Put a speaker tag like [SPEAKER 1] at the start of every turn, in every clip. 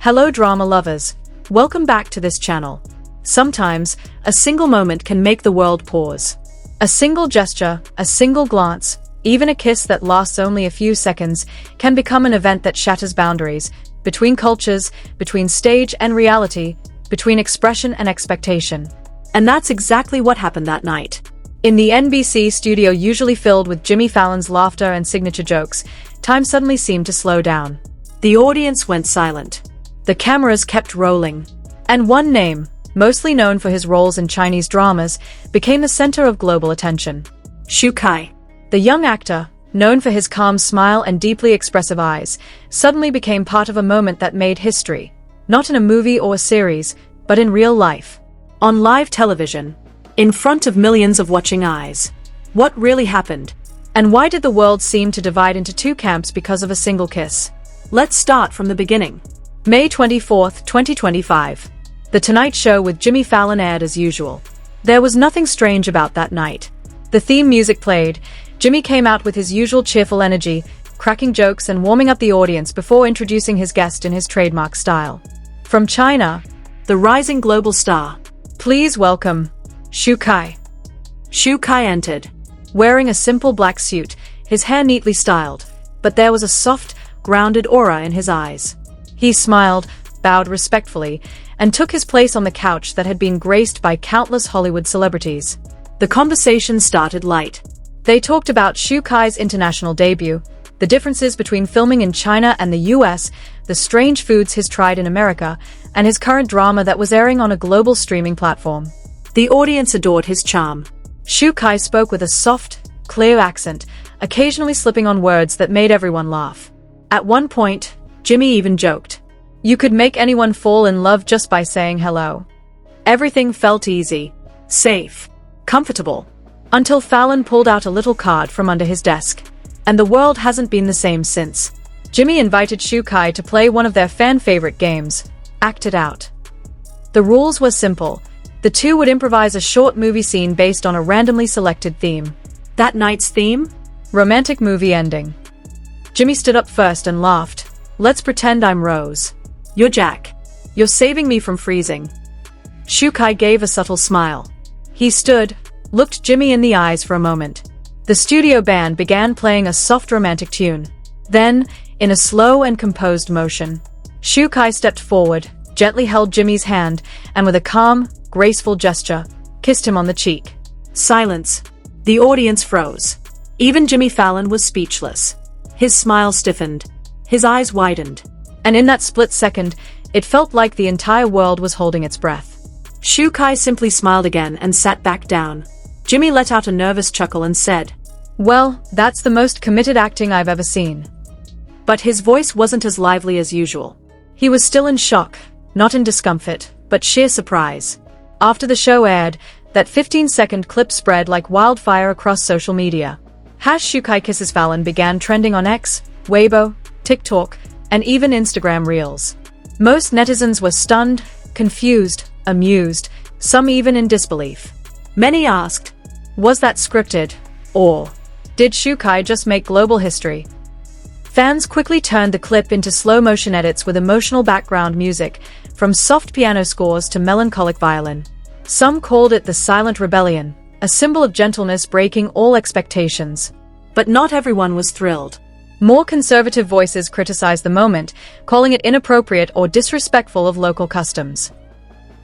[SPEAKER 1] Hello drama lovers, welcome back to this channel. Sometimes, a single moment can make the world pause. A single gesture, a single glance, even a kiss that lasts only a few seconds, can become an event that shatters boundaries, between cultures, between stage and reality, between expression and expectation. And that's exactly what happened that night. In the NBC studio usually filled with Jimmy Fallon's laughter and signature jokes, time suddenly seemed to slow down. The audience went silent. The cameras kept rolling. And one name, mostly known for his roles in Chinese dramas, became the center of global attention. Shu Kai. The young actor, known for his calm smile and deeply expressive eyes, suddenly became part of a moment that made history. Not in a movie or a series, but in real life. On live television. In front of millions of watching eyes. What really happened? And why did the world seem to divide into two camps because of a single kiss? Let's start from the beginning. May 24, 2025. The Tonight Show with Jimmy Fallon aired as usual. There was nothing strange about that night. The theme music played, Jimmy came out with his usual cheerful energy, cracking jokes and warming up the audience before introducing his guest in his trademark style. From China, the rising global star. Please welcome Shu Kai. Shu Kai entered, wearing a simple black suit, his hair neatly styled, but there was a soft, grounded aura in his eyes. He smiled, bowed respectfully, and took his place on the couch that had been graced by countless Hollywood celebrities. The conversation started light. They talked about Shu Kai's international debut, the differences between filming in China and the US, the strange foods he's tried in America, and his current drama that was airing on a global streaming platform. The audience adored his charm. Shu Kai spoke with a soft, clear accent, occasionally slipping on words that made everyone laugh. At one point, Jimmy even joked, "You could make anyone fall in love just by saying hello." Everything felt easy, safe, comfortable, until Fallon pulled out a little card from under his desk. And the world hasn't been the same since. Jimmy invited Shu Kai to play one of their fan-favorite games, Act It Out. The rules were simple. The two would improvise a short movie scene based on a randomly selected theme. That night's theme? Romantic movie ending. Jimmy stood up first and laughed. "Let's pretend I'm Rose. You're Jack. You're saving me from freezing." Shu Kai gave a subtle smile. He stood, looked Jimmy in the eyes for a moment. The studio band began playing a soft romantic tune. Then, in a slow and composed motion, Shu Kai stepped forward, gently held Jimmy's hand, and with a calm, graceful gesture, kissed him on the cheek. Silence. The audience froze. Even Jimmy Fallon was speechless. His smile stiffened. His eyes widened. And in that split second, it felt like the entire world was holding its breath. Shu Kai simply smiled again and sat back down. Jimmy let out a nervous chuckle and said, "Well, that's the most committed acting I've ever seen." But his voice wasn't as lively as usual. He was still in shock, not in discomfort, but sheer surprise. After the show aired, that 15-second clip spread like wildfire across social media. Shu Kai Kisses Fallon began trending on X, Weibo, TikTok, and even Instagram Reels. Most netizens were stunned, confused, amused, some even in disbelief. Many asked, was that scripted? Or did Shu Kai just make global history? Fans quickly turned the clip into slow-motion edits with emotional background music, from soft piano scores to melancholic violin. Some called it the silent rebellion, a symbol of gentleness breaking all expectations. But not everyone was thrilled. More conservative voices criticized the moment, calling it inappropriate or disrespectful of local customs.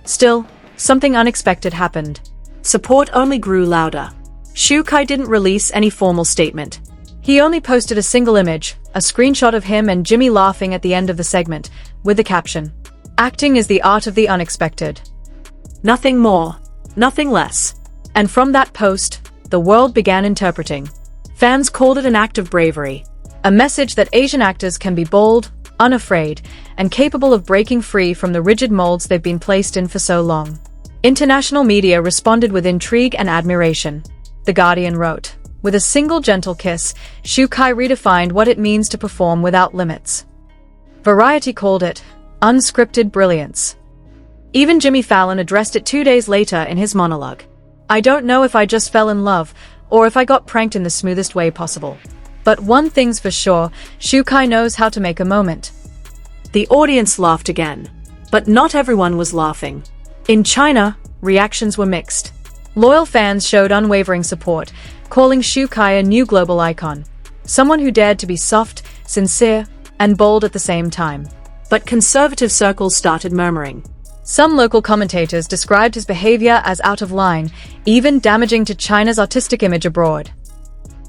[SPEAKER 1] Still, something unexpected happened. Support only grew louder. Shu Kai didn't release any formal statement. He only posted a single image, a screenshot of him and Jimmy laughing at the end of the segment, with the caption, "Acting is the art of the unexpected." Nothing more, nothing less. And from that post, the world began interpreting. Fans called it an act of bravery, a message that Asian actors can be bold, unafraid, and capable of breaking free from the rigid molds they've been placed in for so long. International media responded with intrigue and admiration. The Guardian wrote, "With a single gentle kiss, Shu Kai redefined what it means to perform without limits." Variety called it unscripted brilliance. Even Jimmy Fallon addressed it 2 days later in his monologue. "I don't know if I just fell in love, or if I got pranked in the smoothest way possible. But one thing's for sure, Shu Kai knows how to make a moment." The audience laughed again. But not everyone was laughing. In China, reactions were mixed. Loyal fans showed unwavering support, calling Xu Kai a new global icon, someone who dared to be soft, sincere, and bold at the same time. But conservative circles started murmuring. Some local commentators described his behavior as out of line, even damaging to China's artistic image abroad.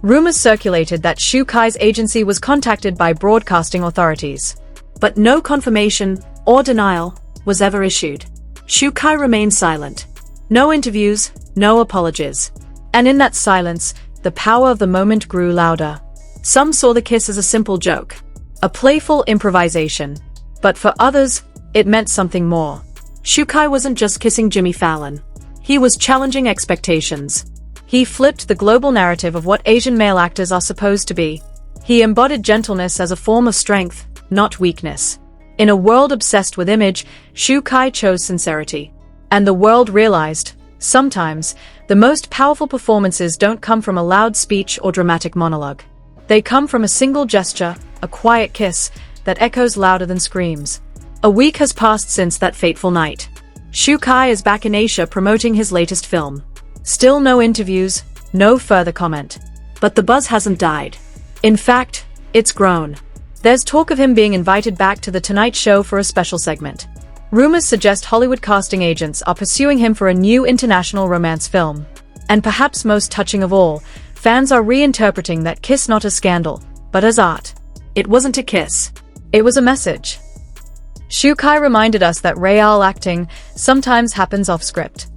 [SPEAKER 1] Rumors circulated that Xu Kai's agency was contacted by broadcasting authorities. But no confirmation or denial was ever issued. Xu Kai remained silent. No interviews, no apologies. And in that silence, the power of the moment grew louder. Some saw the kiss as a simple joke, a playful improvisation. But for others, it meant something more. Xu Kai wasn't just kissing Jimmy Fallon. He was challenging expectations. He flipped the global narrative of what Asian male actors are supposed to be. He embodied gentleness as a form of strength, not weakness. In a world obsessed with image, Xu Kai chose sincerity. And the world realized, sometimes, the most powerful performances don't come from a loud speech or dramatic monologue. They come from a single gesture, a quiet kiss, that echoes louder than screams. A week has passed since that fateful night. Xu Kai is back in Asia promoting his latest film. Still no interviews, no further comment. But the buzz hasn't died. In fact, it's grown. There's talk of him being invited back to The Tonight Show for a special segment. Rumors suggest Hollywood casting agents are pursuing him for a new international romance film. And perhaps most touching of all, fans are reinterpreting that kiss not as scandal, but as art. It wasn't a kiss. It was a message. Xu Kai reminded us that real acting sometimes happens off-script.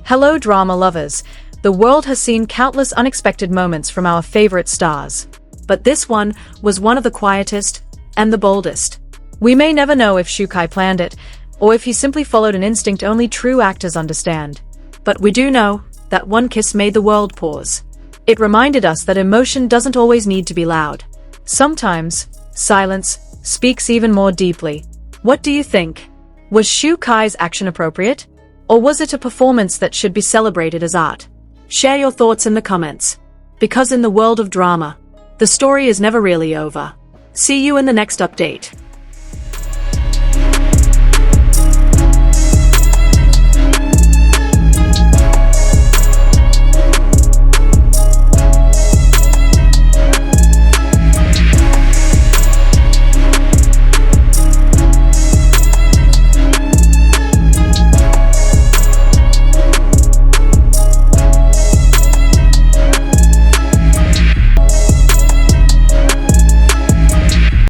[SPEAKER 1] Hello drama lovers, the world has seen countless unexpected moments from our favorite stars. But this one was one of the quietest and the boldest. We may never know if Xu Kai planned it, or if he simply followed an instinct only true actors understand. But we do know that one kiss made the world pause. It reminded us that emotion doesn't always need to be loud. Sometimes, silence speaks even more deeply. What do you think? Was Xu Kai's action appropriate? Or was it a performance that should be celebrated as art? Share your thoughts in the comments. Because in the world of drama, the story is never really over. See you in the next update.